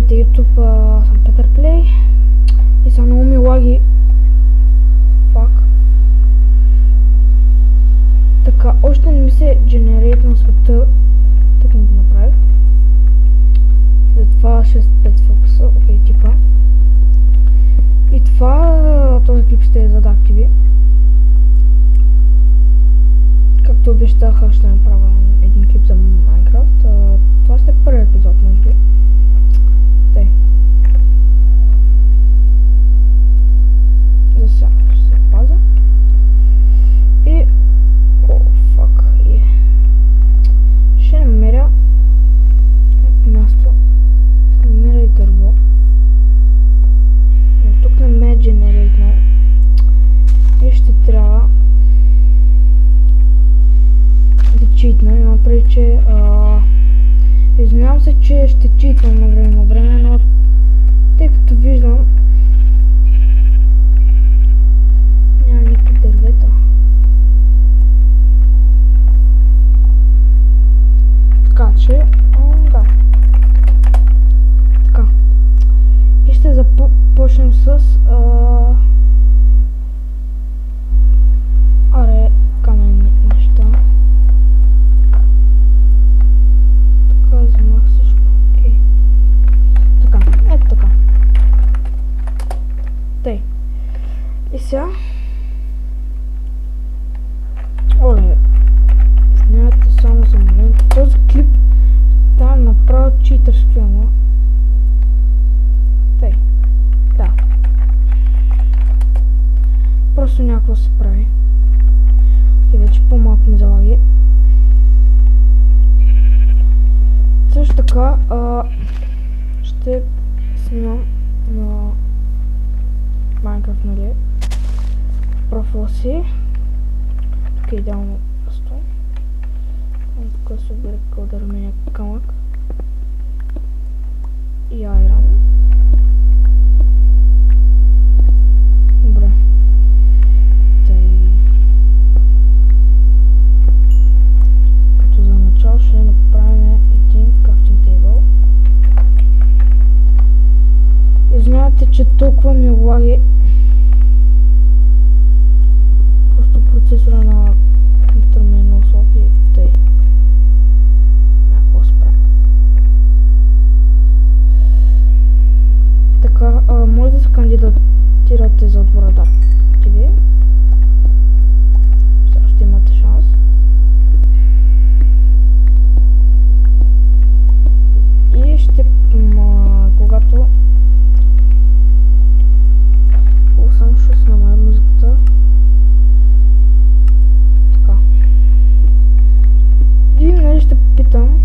Здравейте YouTube, съм Петър Плей и са много ми лаги. Фак. Така, още не ми се дженерейт на света, така го направих. Затова 6-5 фокуса, окей, типа. И това, този клип ще е за да активи. Както обещах, ще направя един клип за Майнкрафт. Това ще е първи епизод, може би. Тъй. За сега ще се пазя. И... О, фак. Ще намеря място. Ще намеря и дърво. Но тук не ме е дженерейтнал. И ще трябва да читна. Има преди, че извинявам се, че ще читам на време, но тъй като виждам няма никакви дървета. Така че, да. Така. И ще започнем с каменни неща. Така, вземах всичко. Окей. Така, ето така. Тъй. И сега... Оле, извинявайте само за момент. Този клип става направо читърски, ама. Тъй. Да. Просто някакво се прави. И вече по-малко ми залаги. Също така, ще снимам на Minecraft, нали, профила си. Тук е идеално просто. Тук се обере кълдърмения камък и айрон. Добре. Като за начало ще направим един крафтинг тейбъл. Извинявайте, че толкова ми лаги. Просто процесора на компютъра ми е много слаб и тъй. Някакво спра. Така, може да се кандидатирате за отбора да активи. Сега ще имате шанс. И ще, когато съм, ще се намаля музиката. Така. И нали ще питам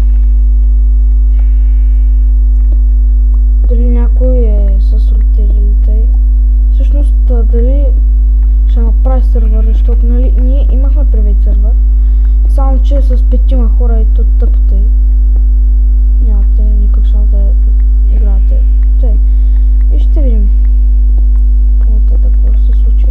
дали някой е с родители или тъй. Всъщност дали ще направи сървър, защото нали ние имахме привет сървър. Само че с 5 хора и то тъпота и нямате никакъв шанс да играете. Тъй. И ще видим какво се случи.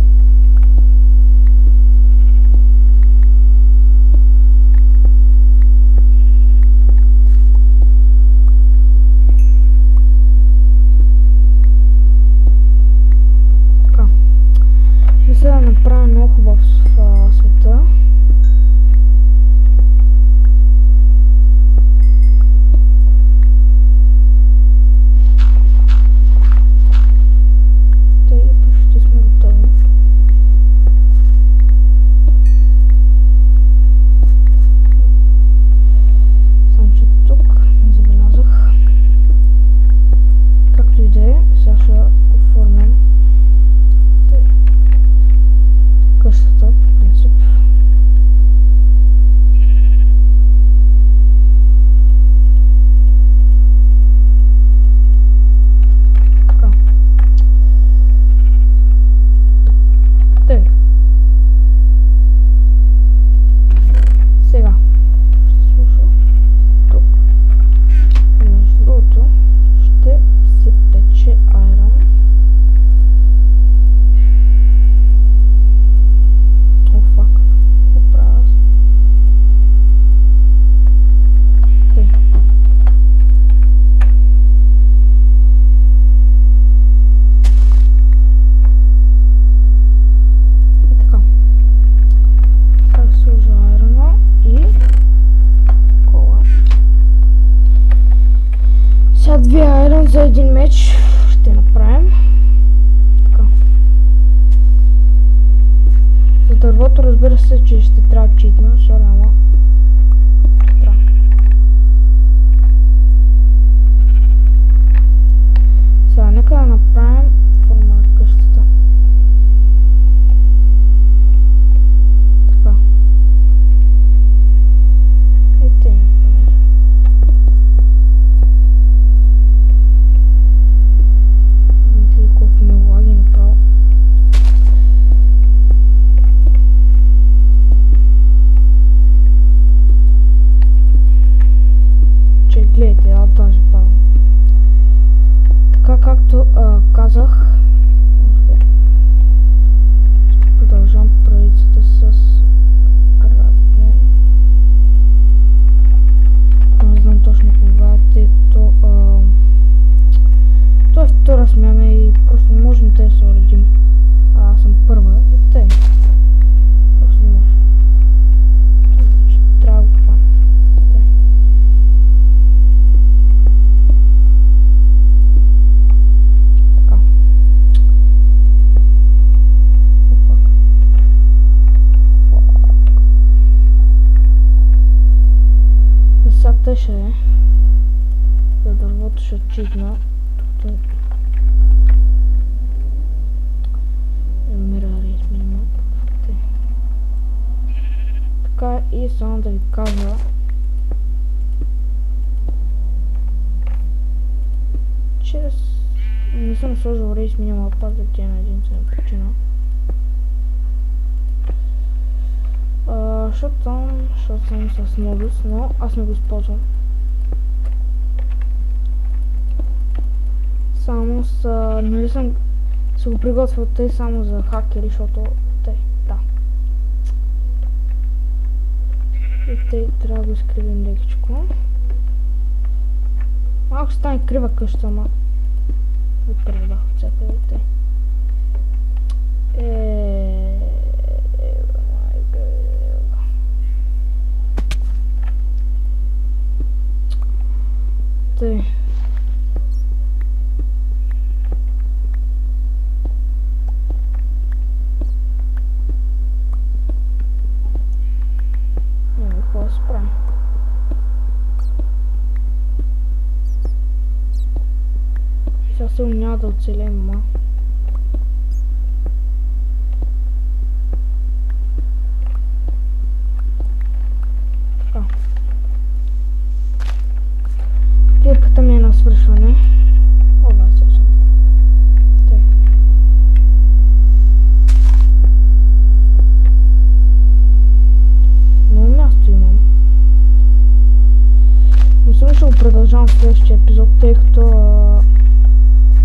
Така. Мисля да направя много хубав света. За един меч ще направим. Така. За дървото разбира се, че ще трябва читна, сори, ама трябва. Сега нека да направим форма на къщата. Така. Ето и например. Видите ли колко ме лаги направо. Че гледайте, даже падам. Така както казах, ще продължавам правицата с Радмен. Не знам точно кога, тъй като това е втора смяна и просто не можем да се уредим. Аз съм първа и тъй. Просто не може. Трябва да го хвана. Сега тъше е. За дървото ще читна. Тук Мирари сменим. Така и само да ви кажа, че не съм сложил рейс минимал пак за тя на единствена причина. Защото съм с модус, но аз не го използвам. Само с... нали съм се го приготвил тъй само за хакери, защото тъй, да. И тъй трябва да го изкривим лекичко. Малко ще стане крива къща, ама предах от всякъде тъй. Тъй. Какво да справим? Сега се няма да оцелем, ма. Така. Клипката ми е на свършване. Обаче съм. Тъй. Много място имам. Но сега ще го продължавам в следващия епизод, тъй като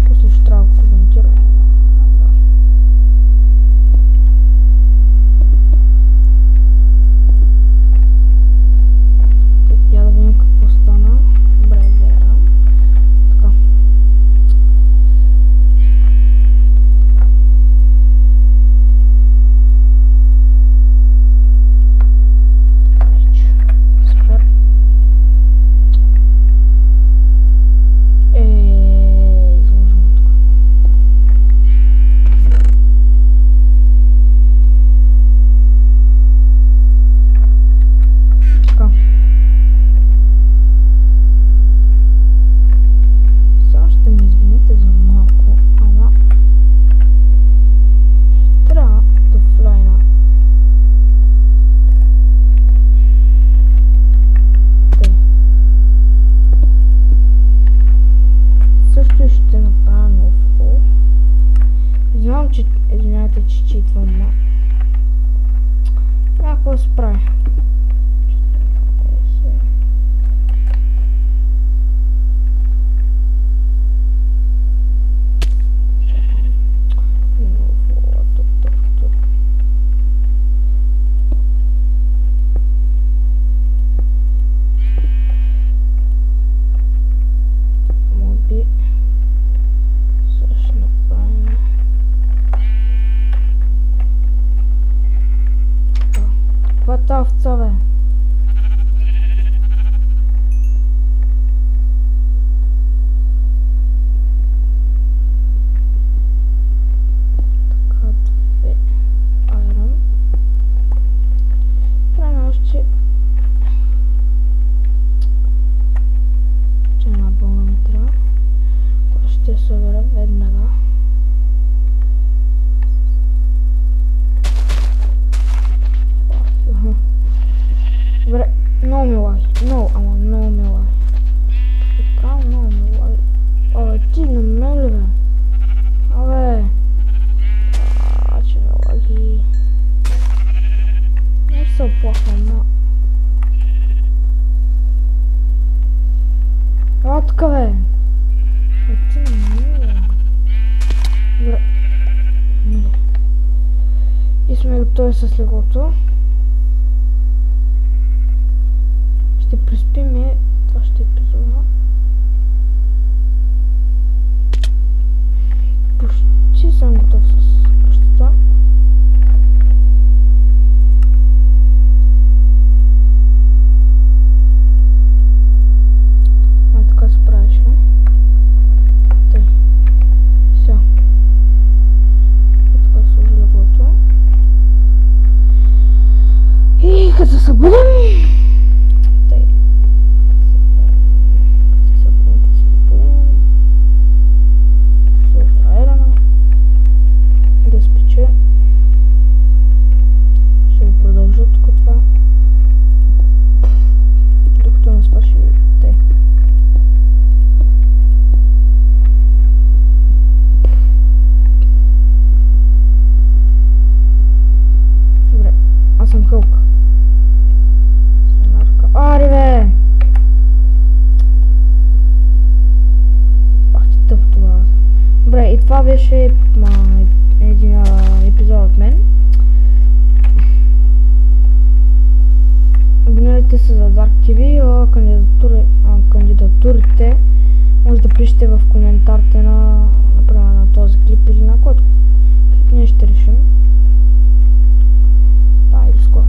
после ще трябва да го коментирам. Я да видим какво стана. Добре, гледам. Така. Супер. Изложим тук. Така. Сега ще ми извините за малко, ама ще трябва да флайна. Тъй. Също ще направя нов хол. Знам, че извинявайте, че читвам, ма някакво да се прави. Моби също направим. Това е тази овца, бе. събера веднага. Добре, много ми лаги. Много ми лаги. Така, много ми лаги. Абе, ти на мен ли бе? Абе. Че ми лаги. Не се оплахвам, ма. Ела тука бе. Ти не бе. Добре. И сме готови с леглото. Ще преспим и това ще е епизода. Почти съм готов с къщата. Така се правиш, бе. Тъй. Все. И така сложи леглото. И като се събудим, това беше един епизод от мен. Абонирайте се за Dark TV, кандидатурите може да пишете в коментарите например, на този клип или на който клип ние ще решим. Да, и до скоро.